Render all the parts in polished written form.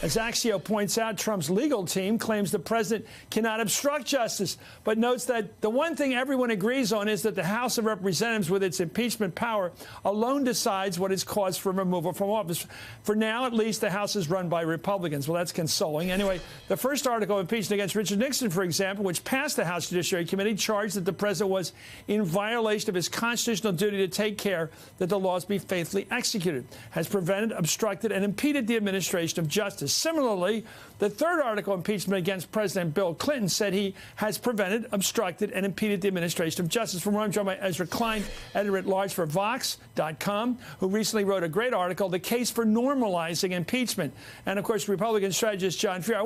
As Axio points out, Trump's legal team claims the president cannot obstruct justice, but notes that the one thing everyone agrees on is that the House of Representatives, with its impeachment power, alone decides what is cause for removal from office. For now, at least, the House is run by Republicans. Well, that's consoling. Anyway, the first article of impeachment against Richard Nixon, for example, which passed the House Judiciary Committee, charged that the president was in violation of his constitutional duty to take care that the laws be faithfully executed, has prevented, obstructed, and impeded the administration of justice. Similarly, the third article of impeachment against President Bill Clinton said he has prevented, obstructed, and impeded the administration of justice. From where I'm joined by Ezra Klein, editor-at-large for Vox.com, who recently wrote a great article, The Case for Normalizing Impeachment. And, of course, Republican strategist John Feehery. I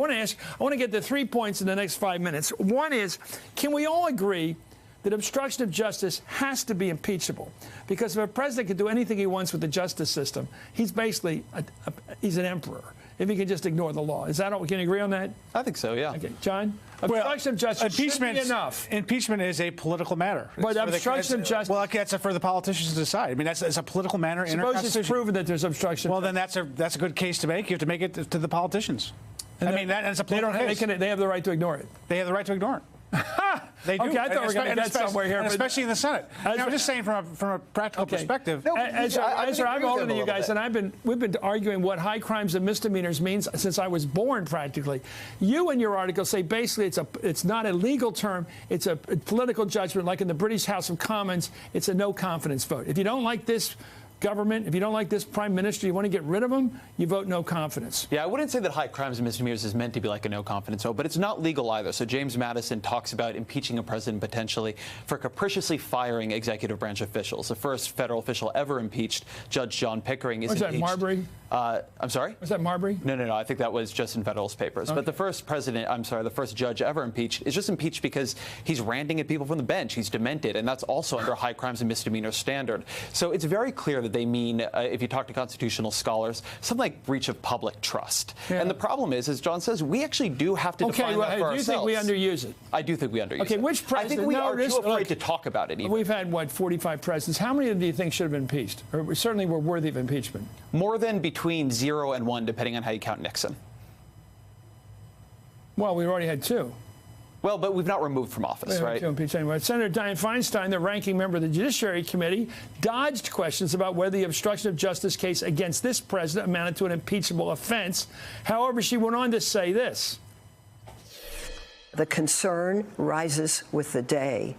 want to get to 3 points in the next 5 minutes. One is, can we all agree that obstruction of justice has to be impeachable? Because if a president can do anything he wants with the justice system, he's basically he's an emperor if he can just ignore the law. Is that all? We can agree on that? I think so, yeah. Okay, John? Obstruction of justice should be enough. Impeachment is a political matter. But obstruction of justice... Well, that's for the politicians to decide. I mean, it's a political matter. Suppose it's proven that there's obstruction. Well, then that's a good case to make. You have to make it to the politicians. I mean, that's a political case. They have the right to ignore it. They have the right to ignore it. They do. Okay, I thought we were going to get somewhere here. Especially in the Senate. I'm just saying from a practical perspective. No, I'm older than you guys, and we've been arguing what high crimes and misdemeanors means since I was born, practically. You, in your article, say basically it's not a legal term. It's a political judgment, like in the British House of Commons. It's a no-confidence vote. If you don't like this government, if you don't like this prime minister, you want to get rid of him, you vote no confidence. Yeah, I wouldn't say that high crimes and misdemeanors is meant to be like a no confidence vote, but it's not legal either. So James Madison talks about impeaching a president potentially for capriciously firing executive branch officials. The first federal official ever impeached, Judge John Pickering, is impeached. Was that Marbury? I'm sorry? Was that Marbury? No. I think that was just in Federalist Papers. Okay. But the first judge ever impeached is just impeached because he's ranting at people from the bench. He's demented, and that's also under high crimes and misdemeanors standard. So it's very clear that they mean, if you talk to constitutional scholars, something like breach of public trust. Yeah. And the problem is, as John says, we actually do have to define that for ourselves. Do you think we underuse it? I do think we underuse it. Okay, which president? I think we are too afraid to talk about it even. We've had, 45 presidents. How many of them do you think should have been impeached? Or certainly were worthy of impeachment? More than between 0 and 1, depending on how you count Nixon. Well, we already had 2. Well, but we've not removed from office, right? Anyway. Senator Dianne Feinstein, the ranking member of the Judiciary Committee, dodged questions about whether the obstruction of justice case against this president amounted to an impeachable offense. However, she went on to say this. The concern rises with the day.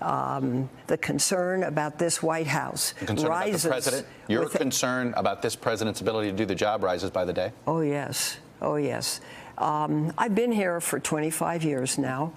The concern about this White House rises. About the president? Your concern about this president's ability to do the job rises by the day? Oh, yes. Oh, yes. I've been here for 25 years now.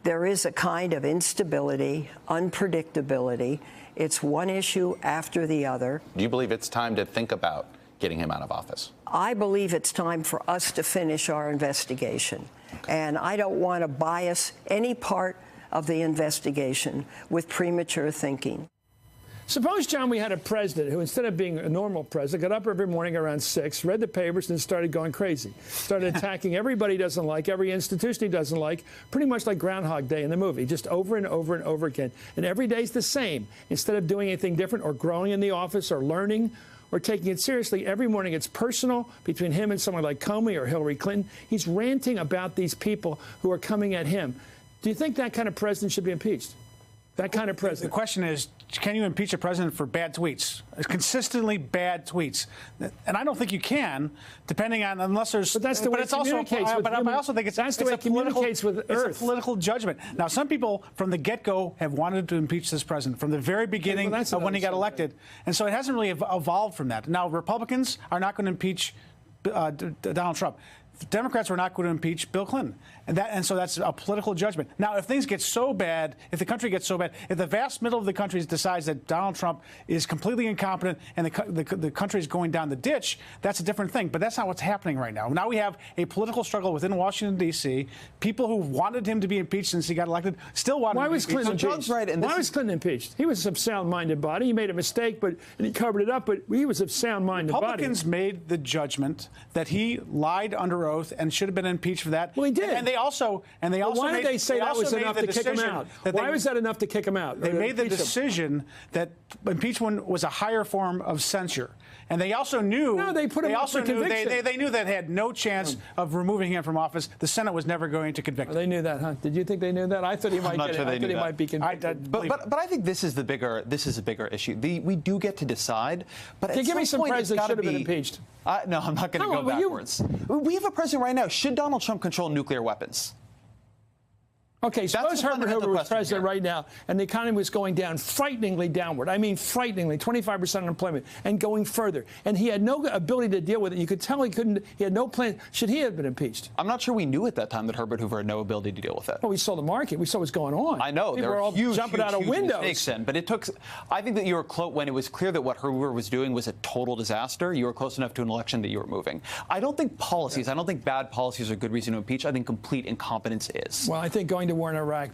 There is a kind of instability, unpredictability. It's one issue after the other. Do you believe it's time to think about getting him out of office? I believe it's time for us to finish our investigation. Okay. And I don't want to bias any part of the investigation with premature thinking. Suppose, John, we had a president who, instead of being a normal president, got up every morning around 6, read the papers, and started going crazy. Started attacking everybody he doesn't like, every institution he doesn't like, pretty much like Groundhog Day in the movie, just over and over and over again. And every day's the same. Instead of doing anything different or growing in the office or learning or taking it seriously, every morning it's personal between him and someone like Comey or Hillary Clinton. He's ranting about these people who are coming at him. Do you think that kind of president should be impeached? That kind of president. The question is, can you impeach a president for bad tweets? Consistently bad tweets. And I don't think you can, depending on, unless there's... But that's the way it communicates with I also think that's the way it communicates with Earth. It's a political judgment. Now, some people from the get-go have wanted to impeach this president from the very beginning of when he got elected. And so it hasn't really evolved from that. Now, Republicans are not going to impeach Donald Trump. Democrats were not going to impeach Bill Clinton. And so that's a political judgment. Now, if things get so bad, if the country gets so bad, if the vast middle of the country decides that Donald Trump is completely incompetent and the country is going down the ditch, that's a different thing. But that's not what's happening right now. Now we have a political struggle within Washington, D.C. People who wanted him to be impeached since he got elected still wanted him to be impeached. Why was Clinton impeached? He was of sound-minded body. He made a mistake, and he covered it up, but he was of sound-minded body. Republicans made the judgment that he lied under oath and should have been impeached for that. Well, he did. And they also why did they say that was enough to kick him out? Why was that enough to kick him out? They made the decision that impeachment was a higher form of censure. And they also knew. No, they put him up for conviction. They knew that they had no chance of removing him from office. The Senate was never going to convict him. They knew that, huh? Did you think they knew that? I thought he might. I thought he might be convicted. But I think this is a bigger issue. We do get to decide. But give me some presidents should have been impeached. No, I'm not going to go backwards. We have a president right now. Should Donald Trump control nuclear weapons? Okay, suppose Herbert Hoover was president right now and the economy was going down, frighteningly downward. I mean, frighteningly, 25% unemployment and going further. And he had no ability to deal with it. You could tell he had no plan. Should he have been impeached? I'm not sure we knew at that time that Herbert Hoover had no ability to deal with it. Well, we saw the market. We saw what's going on. I know. People were all jumping out of windows. But it took, I think that you were close, when it was clear that what Hoover was doing was a total disaster, you were close enough to an election that you were moving. I don't think I don't think bad policies are a good reason to impeach. I think complete incompetence is. Well, I think going to war in Iraq